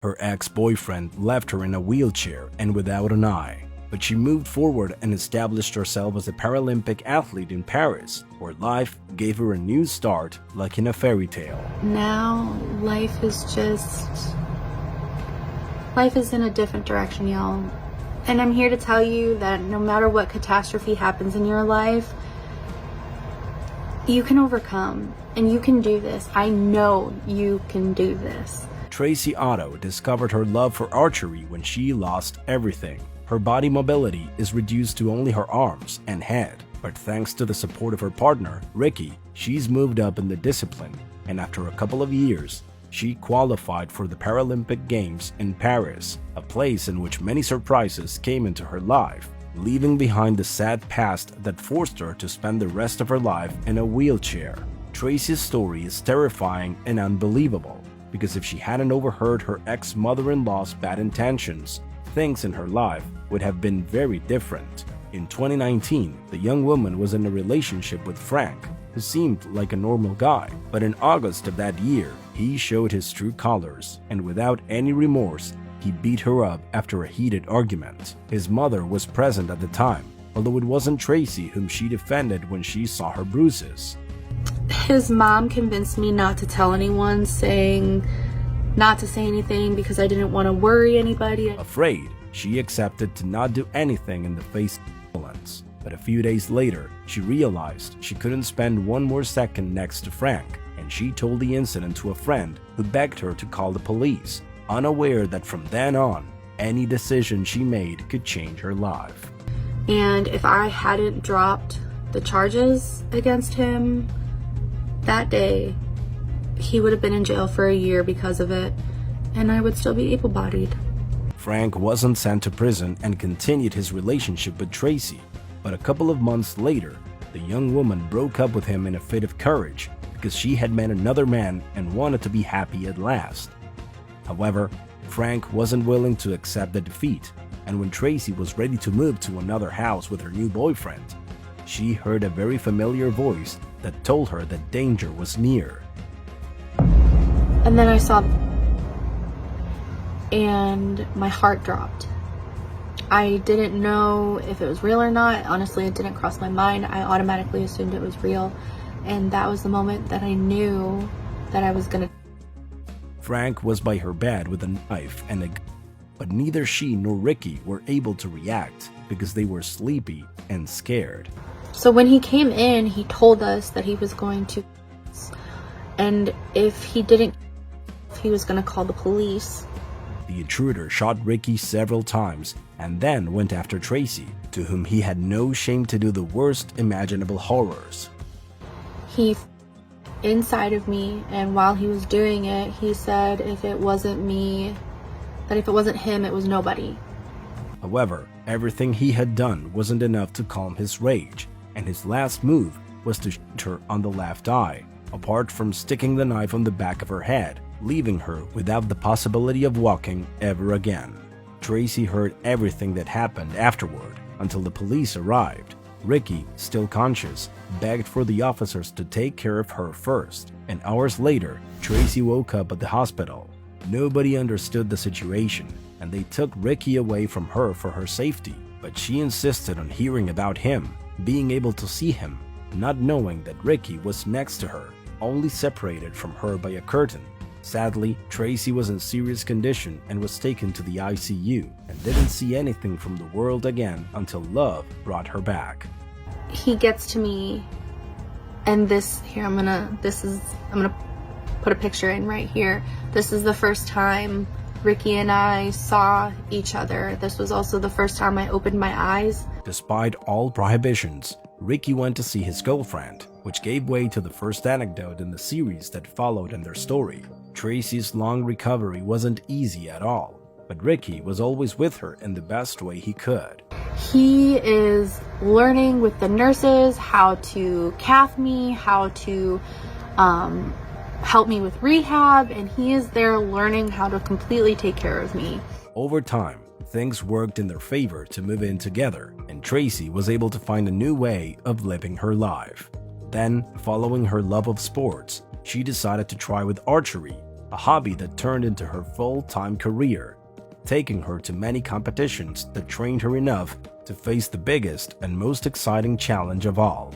Her ex-boyfriend left her in a wheelchair and without an eye, but she moved forward and established herself as a Paralympic athlete in Paris, where life gave her a new start like in a fairy tale. Now, life is in a different direction, y'all. And I'm here to tell you that no matter what catastrophe happens in your life, you can overcome and you can do this. I know you can do this. Tracy Otto discovered her love for archery when she lost everything. Her body mobility is reduced to only her arms and head, but thanks to the support of her partner, Ricky, she's moved up in the discipline, and after a couple of years, she qualified for the Paralympic Games in Paris, a place in which many surprises came into her life, leaving behind the sad past that forced her to spend the rest of her life in a wheelchair. Tracy's story is terrifying and unbelievable, because if she hadn't overheard her ex-mother-in-law's bad intentions, things in her life would have been very different. In 2019, the young woman was in a relationship with Frank, who seemed like a normal guy, but in August of that year, he showed his true colors, and without any remorse, he beat her up after a heated argument. His mother was present at the time, although it wasn't Tracy whom she defended when she saw her bruises. His mom convinced me not to tell anyone, saying not to say anything because I didn't want to worry anybody. Afraid, she accepted to not do anything in the face of violence. But a few days later, she realized she couldn't spend one more second next to Frank, and she told the incident to a friend who begged her to call the police, unaware that from then on, any decision she made could change her life. And if I hadn't dropped the charges against him that day, he would have been in jail for a year because of it, and I would still be able-bodied. Frank wasn't sent to prison and continued his relationship with Tracy, but a couple of months later, the young woman broke up with him in a fit of courage because she had met another man and wanted to be happy at last. However, Frank wasn't willing to accept the defeat, and when Tracy was ready to move to another house with her new boyfriend, she heard a very familiar voice that told her that danger was near. And then I saw, and my heart dropped. I didn't know if it was real or not. Honestly, it didn't cross my mind. I automatically assumed it was real, and that was the moment that I knew that I was gonna. Frank was by her bed with a knife and a gun, but neither she nor Ricky were able to react because they were sleepy and scared. So when he came in, he told us that he was going to, and if he didn't, he was going to call the police. The intruder shot Ricky several times and then went after Tracy, to whom he had no shame to do the worst imaginable horrors. He inside of me, and while he was doing it, he said if it wasn't me, that if it wasn't him, it was nobody. However, everything he had done wasn't enough to calm his rage, and his last move was to shoot her on the left eye, apart from sticking the knife on the back of her head, leaving her without the possibility of walking ever again. Tracy heard everything that happened afterward until the police arrived. Ricky, still conscious, begged for the officers to take care of her first, and hours later, Tracy woke up at the hospital. Nobody understood the situation, and they took Ricky away from her for her safety, but she insisted on hearing about him, being able to see him, not knowing that Ricky was next to her, only separated from her by a curtain. Sadly, Tracy was in serious condition and was taken to the ICU and didn't see anything from the world again until love brought her back. He gets to me, and I'm gonna put a picture in right here. This is the first time Ricky and I saw each other. This was also the first time I opened my eyes. Despite all prohibitions, Ricky went to see his girlfriend, which gave way to the first anecdote in the series that followed in their story. Tracy's long recovery wasn't easy at all, but Ricky was always with her in the best way he could. He is learning with the nurses how to cath me, how to help me with rehab, and he is there learning how to completely take care of me. Over time, things worked in their favor to move in together, and Tracy was able to find a new way of living her life. Then, following her love of sports, she decided to try with archery, a hobby that turned into her full-time career, taking her to many competitions that trained her enough to face the biggest and most exciting challenge of all.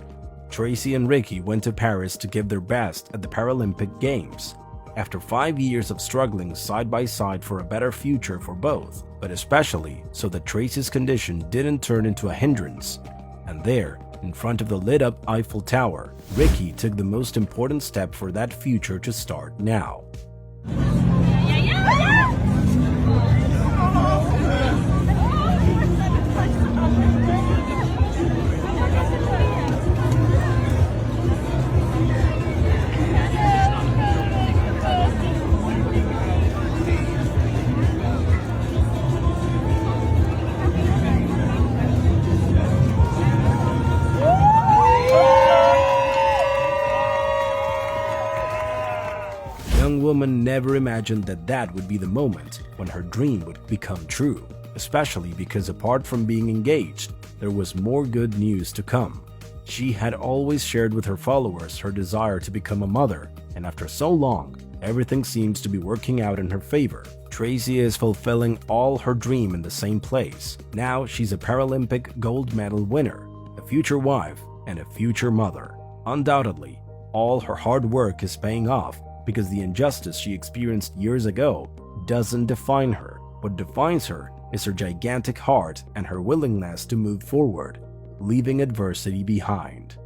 Tracy and Ricky went to Paris to give their best at the Paralympic Games. After 5 years of struggling side by side for a better future for both, but especially so that Tracy's condition didn't turn into a hindrance. And there, in front of the lit-up Eiffel Tower, Ricky took the most important step for that future to start now. The young woman never imagined that that would be the moment when her dream would become true, especially because apart from being engaged, there was more good news to come. She had always shared with her followers her desire to become a mother, and after so long, everything seems to be working out in her favor. Tracy is fulfilling all her dream in the same place. Now she's a Paralympic gold medal winner, a future wife, and a future mother. Undoubtedly, all her hard work is paying off because the injustice she experienced years ago doesn't define her. What defines her is her gigantic heart and her willingness to move forward, leaving adversity behind.